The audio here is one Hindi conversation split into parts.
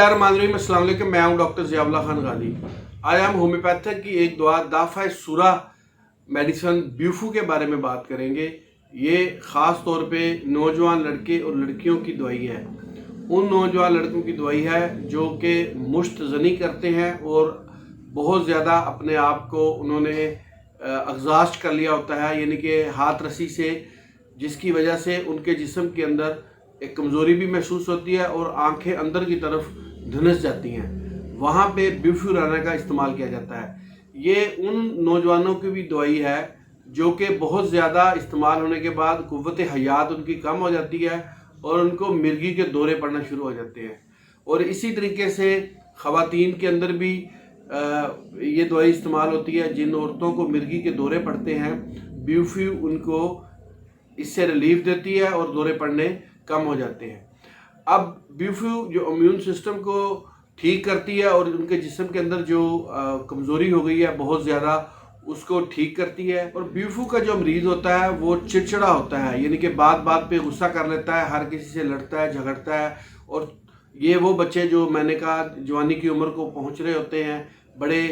बिस्मिल्लाहिर्रहमानिर्रहीम, अस्सलाम वालेकुम। मैं हूं डॉक्टर ज़ियाउल्लाह खान गाजी। आज हम होम्योपैथिक की एक दवा दाफ़ा सूरा मेडिसन ब्यूफू के बारे में बात करेंगे। ये ख़ास तौर पे नौजवान लड़के और लड़कियों की दवाई है। उन नौजवान लड़कों की दवाई है जो कि मुश्त ज़नी करते हैं और बहुत ज़्यादा अपने आप को उन्होंने एग्जॉस्ट कर लिया होता है, यानी कि हाथ रस्सी से, जिसकी वजह से उनके जिस्म के अंदर एक कमज़ोरी भी महसूस होती है और आंखें अंदर की तरफ धुनस जाती हैं। वहाँ पे ब्यूफुराना का इस्तेमाल किया जाता है। ये उन नौजवानों की भी दवाई है जो कि बहुत ज़्यादा इस्तेमाल होने के बाद कुव्वत हयात उनकी कम हो जाती है और उनको मिर्गी के दौरे पड़ना शुरू हो जाते हैं। और इसी तरीके से ख़वातीन के अंदर भी ये दवाई इस्तेमाल होती है। जिन औरतों को मिर्गी के दौरे पड़ते हैं, ब्यूफू उनको इससे रिलीफ देती है और दौरे पड़ने कम हो जाते हैं। अब ब्यूफू जो इम्यून सिस्टम को ठीक करती है और उनके जिस्म के अंदर जो कमज़ोरी हो गई है बहुत ज़्यादा, उसको ठीक करती है। और ब्यूफू का जो मरीज़ होता है वो चिड़चिड़ा होता है, यानी कि बात बात पे गुस्सा कर लेता है, हर किसी से लड़ता है, झगड़ता है। और ये वो बच्चे जो मैंने कहा जवानी की उम्र को पहुंच रहे होते हैं, बड़े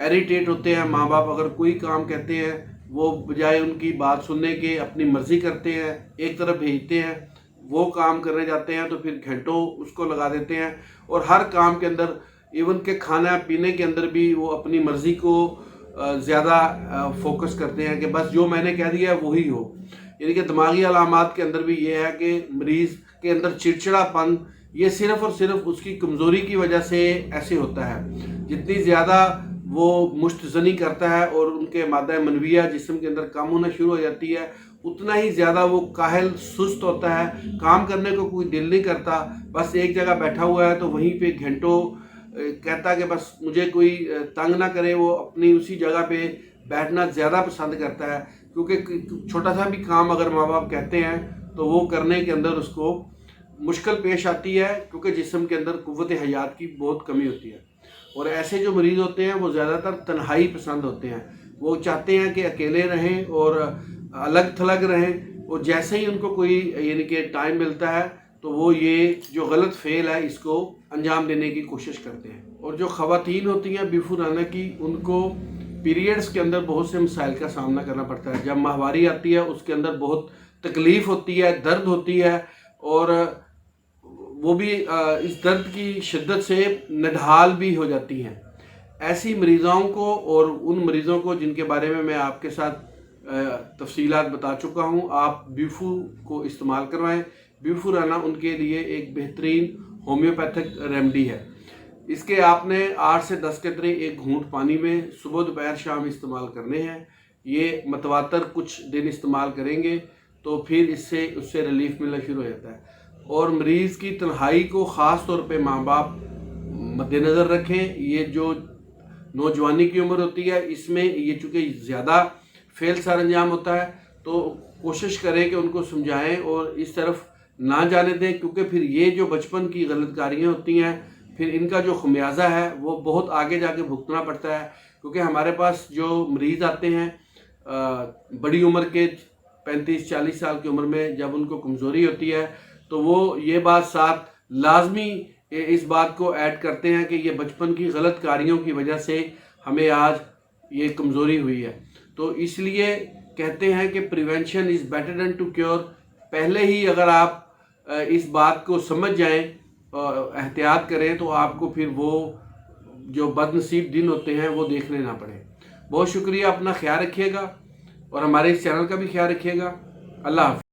इरिटेट होते हैं। माँ बाप अगर कोई काम कहते हैं, वो बजाय उनकी बात सुनने के अपनी मर्ज़ी करते हैं, एक तरफ भेजते हैं। वो काम करने जाते हैं तो फिर घंटों उसको लगा देते हैं और हर काम के अंदर, इवन के खाना पीने के अंदर भी वो अपनी मर्ज़ी को ज़्यादा फोकस करते हैं कि बस जो मैंने कह दिया वही हो। यानी कि दिमागी अलामात के अंदर भी ये है कि मरीज़ के अंदर चिड़चिड़ापन, ये सिर्फ़ और सिर्फ उसकी कमज़ोरी की वजह से ऐसे होता है। जितनी ज़्यादा वो मुश्तज़नी करता है और उनके मादा मनविया जिस्म के अंदर कम होना शुरू हो जाती है, उतना ही ज़्यादा वो काहिल सुस्त होता है, काम करने को कोई दिल नहीं करता। बस एक जगह बैठा हुआ है तो वहीं पे घंटों कहता कि बस मुझे कोई तंग ना करे। वो अपनी उसी जगह पे बैठना ज़्यादा पसंद करता है, क्योंकि छोटा सा भी काम अगर माँ बाप कहते हैं तो वो करने के अंदर उसको मुश्किल पेश आती है, क्योंकि जिस्म के अंदर कुव्वत हयात की बहुत कमी होती है। और ऐसे जो मरीज़ होते हैं वो ज़्यादातर तन्हाई पसंद होते हैं। वो चाहते हैं कि अकेले रहें और अलग थलग रहें, और जैसे ही उनको कोई यानी कि टाइम मिलता है तो वो ये जो गलत फेल है इसको अंजाम देने की कोशिश करते हैं। और जो ख़वातीन होती हैं ब्यूफुराना की, उनको पीरियड्स के अंदर बहुत से मसाइल का सामना करना पड़ता है। जब माहवारी आती है उसके अंदर बहुत तकलीफ़ होती है, दर्द होती है, और वो भी इस दर्द की शिद्दत से नढाल भी हो जाती हैं। ऐसी मरीज़ों को और उन मरीज़ों को जिनके बारे में मैं आपके साथ तफसीलात बता चुका हूँ, आप ब्यूफू को इस्तेमाल करवाएं। ब्यूफुराना उनके लिए एक बेहतरीन होम्योपैथिक रेमेडी है। इसके आपने 8 से 10 कतरे एक घूंट पानी में सुबह दोपहर शाम इस्तेमाल करने हैं। ये मतवातर कुछ दिन इस्तेमाल करेंगे तो फिर इससे उससे रिलीफ मिलना शुरू हो जाता है। और मरीज़ की तन्हाई को ख़ास तौर पे माँ बाप मद्देनज़र रखें। ये जो नौजवानी की उम्र होती है, इसमें ये चूँकि ज़्यादा फेल सर अंजाम होता है, तो कोशिश करें कि उनको समझाएं और इस तरफ ना जाने दें, क्योंकि फिर ये जो बचपन की गलतकारियाँ होती हैं, फिर इनका जो खमियाजा है वो बहुत आगे जाके भुगतना पड़ता है। क्योंकि हमारे पास जो मरीज़ आते हैं बड़ी उम्र के 35-40 साल की उम्र में, जब उनको कमज़ोरी होती है तो वो ये बात साथ लाजमी इस बात को ऐड करते हैं कि ये बचपन की गलत कारियों की वजह से हमें आज ये कमज़ोरी हुई है। तो इसलिए कहते हैं कि prevention is better than to cure. पहले ही अगर आप इस बात को समझ जाएं, एहतियात करें, तो आपको फिर वो जो बदनसीब दिन होते हैं वो देखने ना पड़े। बहुत शुक्रिया, अपना ख्याल रखिएगा और हमारे इस चैनल का भी ख्याल रखिएगा। अल्लाह हाफ़िज़।